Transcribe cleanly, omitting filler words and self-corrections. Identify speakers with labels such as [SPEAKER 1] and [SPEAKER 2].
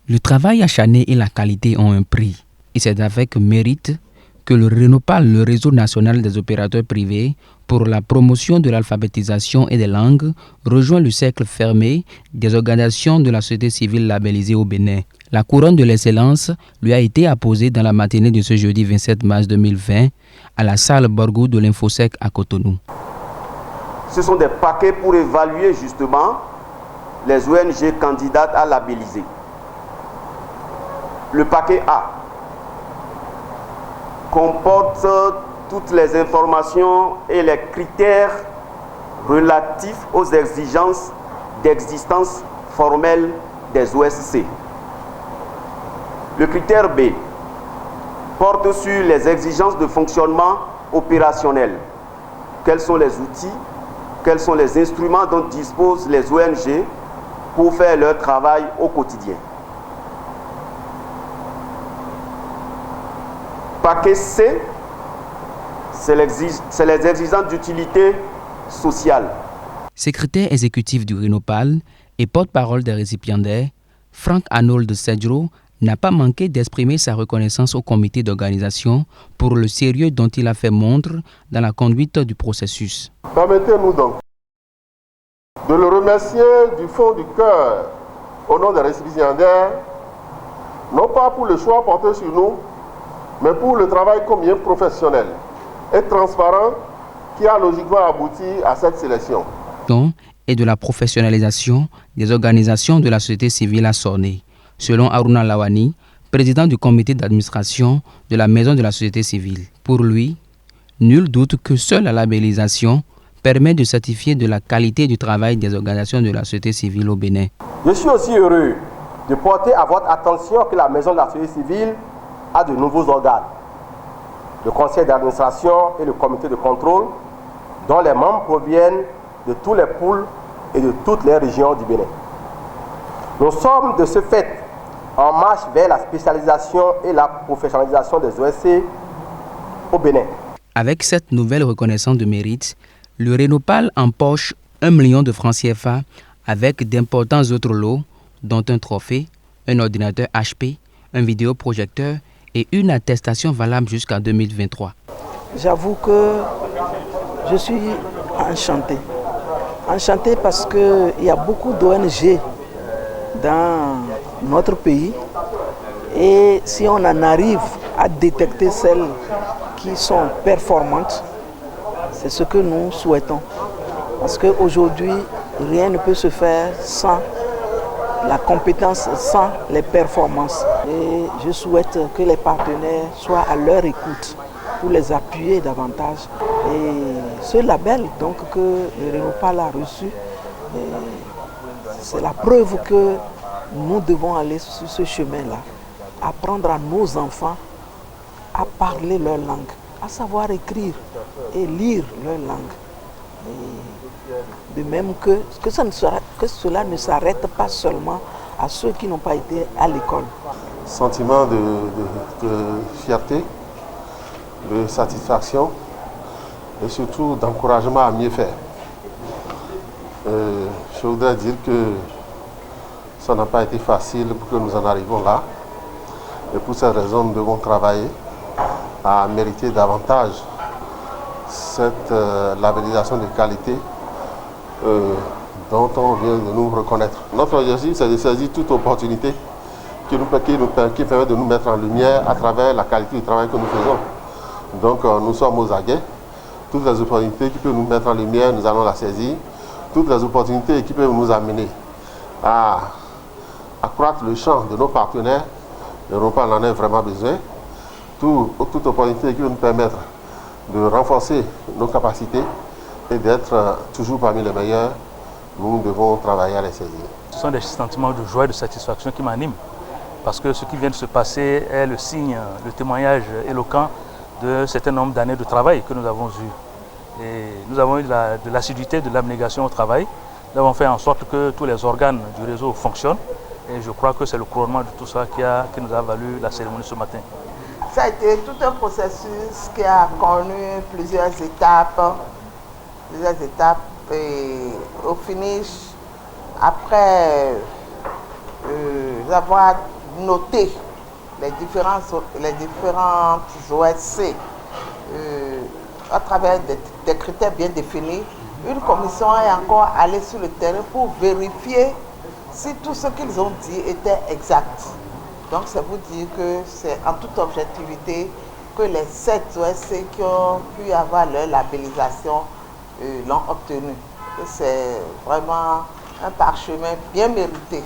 [SPEAKER 1] Le travail acharné et la qualité ont un prix. Et c'est avec mérite que le RENOPAL, le réseau national des opérateurs privés pour la promotion de l'alphabétisation et des langues, rejoint le cercle fermé des organisations de la société civile labellisées au Bénin. La couronne de l'excellence lui a été apposée dans la matinée de ce jeudi 27 mars 2020 à la salle Borgou de l'Infosec à Cotonou.
[SPEAKER 2] Ce sont des paquets pour évaluer justement les ONG candidates à labelliser. Le paquet A comporte toutes les informations et les critères relatifs aux exigences d'existence formelle des OSC. Le critère B porte sur les exigences de fonctionnement opérationnel. Quels sont les outils, quels sont les instruments dont disposent les ONG pour faire leur travail au quotidien. Paquet C, c'est les exigences d'utilité sociale.
[SPEAKER 1] Secrétaire exécutif du RENOPAL et porte-parole des récipiendaires, Franck Arnold Cedro n'a pas manqué d'exprimer sa reconnaissance au comité d'organisation pour le sérieux dont il a fait montre dans la conduite du processus.
[SPEAKER 3] Permettez-nous donc de le remercier du fond du cœur au nom des récipiendaires, non pas pour le choix porté sur nous, mais pour le travail combien professionnel et transparent qui a logiquement abouti à cette sélection.
[SPEAKER 1] Et de la professionnalisation des organisations de la société civile à Sorné. Selon Aruna Lawani, président du comité d'administration de la Maison de la société civile. Pour lui, nul doute que seule la labellisation permet de certifier de la qualité du travail des organisations de la société civile au Bénin.
[SPEAKER 2] Je suis aussi heureux de porter à votre attention que la Maison de la société civile a de nouveaux organes. Le conseil d'administration et le comité de contrôle, dont les membres proviennent de tous les pôles et de toutes les régions du Bénin. Nous sommes de ce fait en marche vers la spécialisation et la professionnalisation des OSC au Bénin.
[SPEAKER 1] Avec cette nouvelle reconnaissance de mérite, le RENOPAL empoche 1 million de francs CFA avec d'importants autres lots, dont un trophée, un ordinateur HP, un vidéoprojecteur et une attestation valable jusqu'en 2023.
[SPEAKER 4] J'avoue que je suis enchanté. Enchanté parce qu'il y a beaucoup d'ONG dans notre pays et si on en arrive à détecter celles qui sont performantes, c'est ce que nous souhaitons. Parce qu'aujourd'hui, rien ne peut se faire sans la compétence, sans les performances. Et je souhaite que les partenaires soient à leur écoute pour les appuyer davantage. Et ce label donc, que le RENOPAL a reçu, c'est la preuve que nous devons aller sur ce chemin-là, apprendre à nos enfants à parler leur langue, à savoir écrire et lire leur langue. Et de même que cela ne s'arrête pas seulement à ceux qui n'ont pas été à l'école.
[SPEAKER 3] Sentiment de fierté, de satisfaction et surtout d'encouragement à mieux faire. Je voudrais dire que ça n'a pas été facile pour que nous en arrivions là. Et pour cette raison, nous devons travailler à mériter davantage cette labellisation de qualité dont on vient de nous reconnaître. Notre objectif, c'est de saisir toute opportunité qui permet de nous mettre en lumière à travers la qualité du travail que nous faisons. Donc nous sommes aux aguets. Toutes les opportunités qui peuvent nous mettre en lumière, nous allons la saisir. Toutes les opportunités qui peuvent nous amener à accroître le champ de nos partenaires, l'Europe en a vraiment besoin. Toute opportunité qui peut nous permettre de renforcer nos capacités et d'être toujours parmi les meilleurs, nous devons travailler à les saisir.
[SPEAKER 5] Ce sont des sentiments de joie et de satisfaction qui m'animent, parce que ce qui vient de se passer est le signe, le témoignage éloquent de certain nombre d'années de travail que nous avons eu. Et nous avons eu de l'assiduité, de l'abnégation au travail. Nous avons fait en sorte que tous les organes du réseau fonctionnent. Et je crois que c'est le couronnement de tout ça qui nous a valu la cérémonie ce matin.
[SPEAKER 6] Ça a été tout un processus qui a connu plusieurs étapes. Et au finish, après avoir noter les différentes OSC à travers des critères bien définis, une commission est encore allée sur le terrain pour vérifier si tout ce qu'ils ont dit était exact. Donc c'est vous dire que c'est en toute objectivité que les 7 OSC qui ont pu avoir leur labellisation l'ont obtenu. C'est vraiment un parchemin bien mérité.